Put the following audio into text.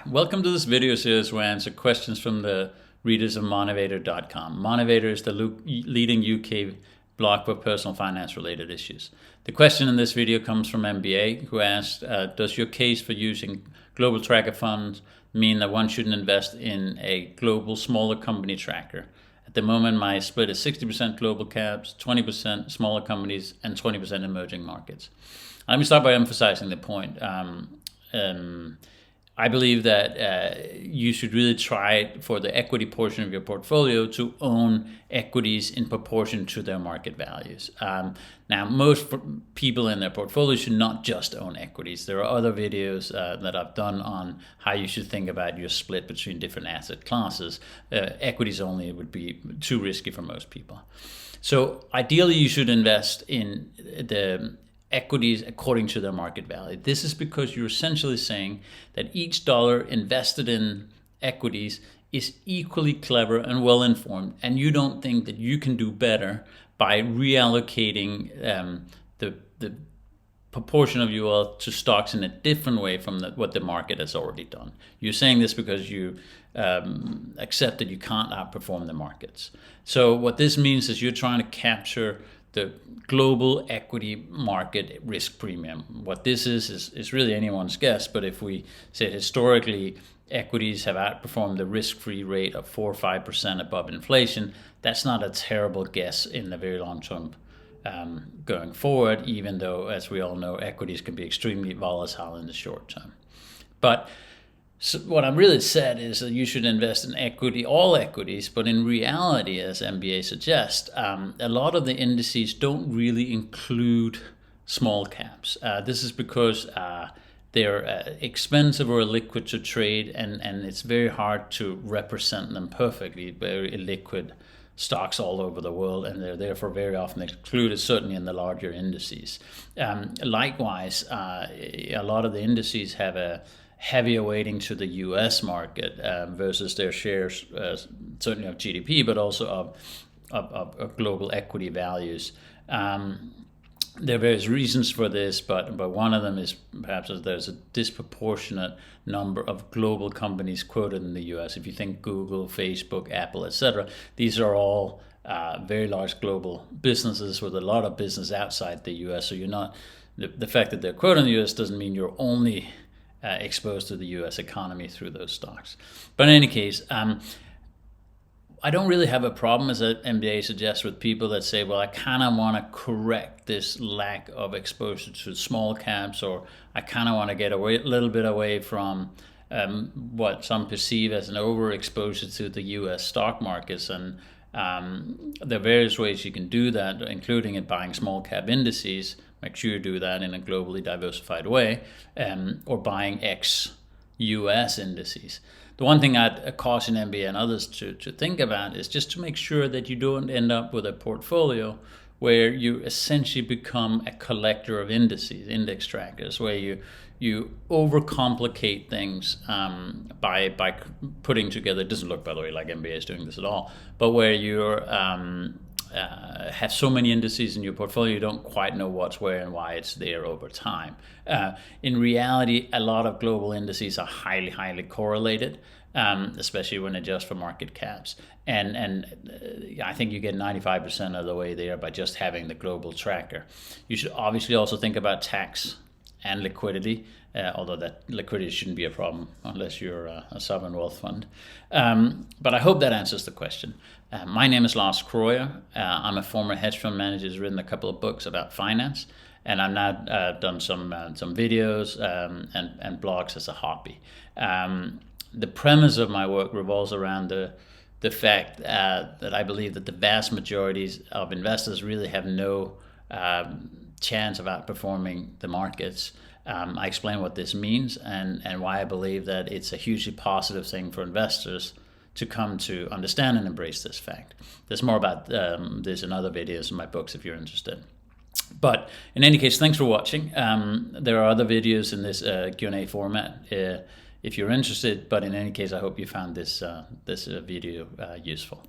Welcome to this video series where I answer questions from the readers of Monevator.com. Monevator is the leading UK blog for personal finance related issues. The question in this video comes from MBA, who asked, does your case for using global tracker funds mean that one shouldn't invest in a global smaller company tracker? At the moment, my split is 60% global caps, 20% smaller companies, and 20% emerging markets. Let me start by emphasizing the point. I believe that you should really try for the equity portion of your portfolio to own equities in proportion to their market values. Now, most people in their portfolio should not just own equities. There are other videos that I've done on how you should think about your split between different asset classes. Equities only would be too risky for most people. So ideally, you should invest in the equities according to their market value. This is because you're essentially saying that each dollar invested in equities is equally clever and well-informed, and you don't think that you can do better by reallocating the proportion of your wealth to stocks in a different way from what the market has already done. You're saying this because you accept that you can't outperform the markets. So what this means is you're trying to capture the global equity market risk premium. What this is really anyone's guess, but if we say historically equities have outperformed the risk-free rate of 4 or 5% above inflation, that's not a terrible guess in the very long term going forward, even though, as we all know, equities can be extremely volatile in the short term. But so what I'm really said is that you should invest in equity, all equities, but in reality, as MBA suggests, a lot of the indices don't really include small caps. This is because they're expensive or illiquid to trade, and it's very hard to represent them perfectly. Very illiquid stocks all over the world, and they're therefore very often excluded, certainly in the larger indices. Likewise, a lot of the indices have a heavier weighting to the U.S. market versus their shares, certainly of GDP, but also of global equity values. There are various reasons for this, but one of them is perhaps that there's a disproportionate number of global companies quoted in the U.S. If you think Google, Facebook, Apple, etc., these are all very large global businesses with a lot of business outside the U.S. So you're not the fact that they're quoted in the U.S. doesn't mean you're only exposed to the U.S. economy through those stocks. But in any case, I don't really have a problem, as MBA suggests, with people that say, well, I kind of want to correct this lack of exposure to small caps, or I kind of want to get a little bit away from what some perceive as an overexposure to the U.S. stock markets. And there are various ways you can do that, including in buying small cap indices. Make sure you do that in a globally diversified way, or buying ex-US indices. The one thing I'd caution MBA and others to think about is just to make sure that you don't end up with a portfolio where you essentially become a collector of indices, index trackers, where you overcomplicate things by putting together. It doesn't look, by the way, like MBA is doing this at all, but where you're have so many indices in your portfolio, you don't quite know what's where and why it's there over time. In reality, a lot of global indices are highly, highly correlated, especially when adjusted for market caps. And I think you get 95% of the way there by just having the global tracker. You should obviously also think about tax and liquidity, although that liquidity shouldn't be a problem unless you're a sovereign wealth fund. But I hope that answers the question. My name is Lars Kroijer. I'm a former hedge fund manager who's written a couple of books about finance, and I've now done some videos and blogs as a hobby. The premise of my work revolves around the fact that I believe that the vast majority of investors really have no chance of outperforming the markets. I explain what this means and why I believe that it's a hugely positive thing for investors to come to understand and embrace this fact. There's more about this in other videos in my books if you're interested. But in any case, thanks for watching. There are other videos in this Q&A format if you're interested. But in any case, I hope you found this video useful.